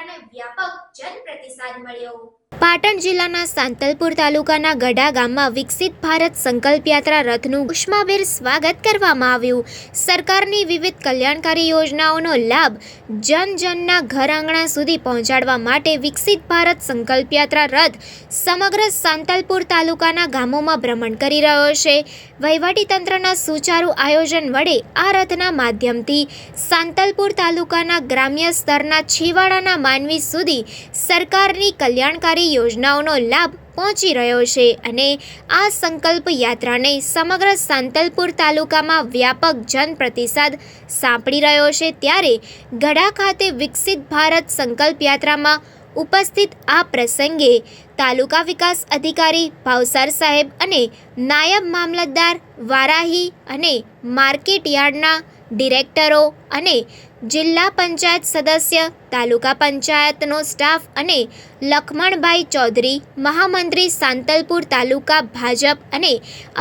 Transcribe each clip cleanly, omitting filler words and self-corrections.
યાત્રાને વ્યાપક જનપ્રતિસાદ મળ્યો। પાટણ જિલ્લાના સાંતલપુર તાલુકાના ગઢા ગામમાં વિકસિત ભારત સંકલ્પ યાત્રા રથનું ઉષ્માભેર સ્વાગત કરવામાં આવ્યું। સરકારની વિવિધ કલ્યાણકારી યોજનાઓનો લાભ જનજનના ઘર આંગણા સુધી પહોંચાડવા માટે વિકસિત ભારત સંકલ્પ યાત્રા રથ સમગ્ર સાંતલપુર તાલુકાના ગામોમાં ભ્રમણ કરી રહ્યો છે। વહીવટીતંત્રના સુચારુ આયોજન વડે આ રથના માધ્યમથી સાંતલપુર તાલુકાના ગ્રામ્ય સ્તરના છેવાડાના માનવી સુધી સરકારની કલ્યાણકારી યોજનાઓનો લાભ પહોંચી રહ્યો છે અને આ સંકલ્પ યાત્રાને સમગ્ર સાંતલપુર તાલુકામાં વ્યાપક જનપ્રતિસાદ સાંપડી રહ્યો છે। ત્યારે ગઢા ખાતે વિકસિત ભારત સંકલ્પ યાત્રામાં ઉપસ્થિત આ પ્રસંગે તાલુકા વિકાસ અધિકારી ભાવસાર સાહેબ અને નાયબ મામલતદાર વારાહી અને માર્કેટ યાર્ડના ડિરેક્ટરો અને જિલ્લા પંચાયત સદસ્ય, તાલુકા પંચાયતનો સ્ટાફ અને લખમણભાઈ ચૌધરી, મહામંત્રી સાંતલપુર તાલુકા ભાજપ અને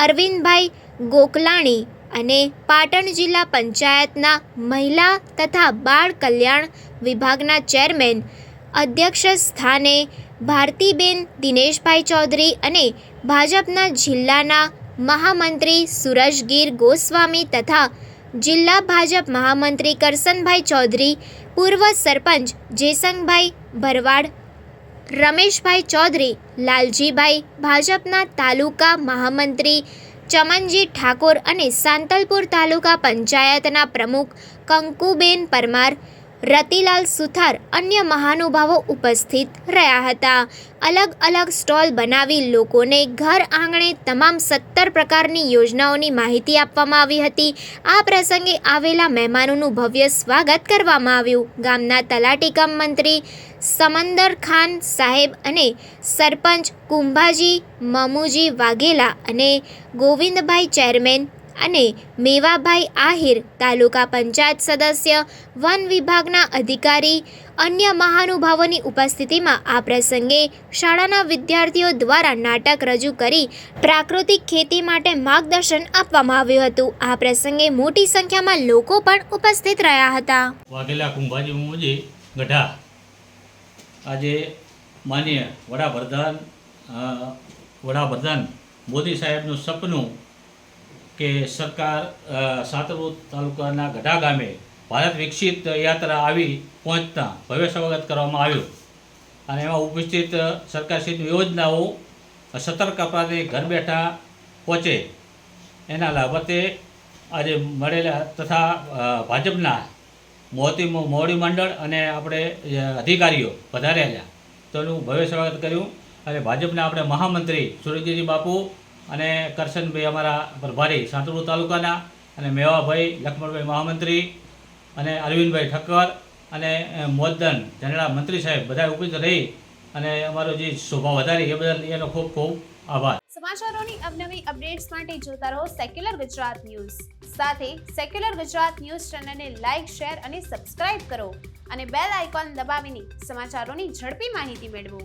અરવિંદભાઈ ગોકલાણી અને પાટણ જિલ્લા પંચાયતના મહિલા તથા બાળ કલ્યાણ વિભાગના ચેરમેન અધ્યક્ષ સ્થાને ભારતીબેન દિનેશભાઈ ચૌધરી અને ભાજપના જિલ્લાના મહામંત્રી સુરજગીર ગોસ્વામી તથા જિલ્લા ભાજપ મહામંત્રી કરસનભાઈ ચૌધરી, પૂર્વ સરપંચ જેસંગભાઈ ભરવાડ, રમેશભાઈ ચૌધરી, લાલજીભાઈ, ભાજપના તાલુકા મહામંત્રી ચમનજી ઠાકોર અને સાંતલપુર તાલુકા પંચાયતના પ્રમુખ કંકુબેન પરમાર, રતિલાલ સુથાર અન્ય મહાનુભાવો ઉપસ્થિત રહ્યા હતા। અલગ અલગ સ્ટોલ બનાવી લોકોને ઘર આંગણે તમામ 17 પ્રકારની યોજનાઓની માહિતી આપવામાં આવી હતી। આ પ્રસંગે આવેલા મહેમાનોનું ભવ્ય સ્વાગત કરવામાં આવ્યું। ગામના તલાટી કમ મંત્રી સમંદર ખાન સાહેબ અને સરપંચ કુંભાજી મમુજી વાઘેલા અને ગોવિંદભાઈ ચેરમેન અને મેવાભાઈ આહિર, તાલુકા પંચાયત સદસ્ય, વન વિભાગના અધિકારી, અન્ય મહાનુભાવોની ઉપસ્થિતિમાં આ પ્રસંગે શાળાના વિદ્યાર્થીઓ દ્વારા નાટક રજૂ કરી પ્રાકૃતિક ખેતી માટે માર્ગદર્શન આપવામાં આવ્યું હતું। આ પ્રસંગે મોટી સંખ્યામાં લોકો પણ ઉપસ્થિત રહ્યા હતા। વાઘેલા કુંભાજી મમુજી ગઢા આજે માનીય વડાપ્રધાન મોદી સાહેબનું સપનું કે સરકાર સાંતલપુર તાલુકાના ગઢા ગામે ભારત વિકસિત યાત્રા આવી પહોંચતા ભવ્ય સ્વાગત કરવામાં આવ્યું અને એમાં ઉપસ્થિત સરકારશ્રીની યોજનાઓ સતર્ક અપરાધી ઘર બેઠા પહોંચે એના લાભતે આજે મળેલા તથા ભાજપના મોવડી મંડળ અને આપણે અધિકારીઓ વધારેલા તો એનું ભવ્ય સ્વાગત કર્યું અને ભાજપના આપણે મહામંત્રી સુરજીજી બાપુ અને કરશનભાઈ અમારા પ્રભારી સાંતલપુર તાલુકાના અને મેવાભાઈ લખમણભાઈ મહામંત્રી અને અરવિંદભાઈ ઠક્કર અને મોદન ઝંડા મંત્રી સાહેબ બધા ઉપસ્થિત રહી અને અમારો જે શોભા વધારી એ બદલ એનો ખૂબ ખૂબ આભાર। સમાચારોની અવનવી અપડેટ્સ માટે જોતા રહો સેક્યુલર ગુજરાત ન્યૂઝ। સાથે સેક્યુલર ગુજરાત ન્યૂઝ ચેનલને લાઇક, શેર અને સબસ્ક્રાઇબ કરો અને બેલ આઇકોન દબાવીને સમાચારોની ઝડપી માહિતી મેળવો।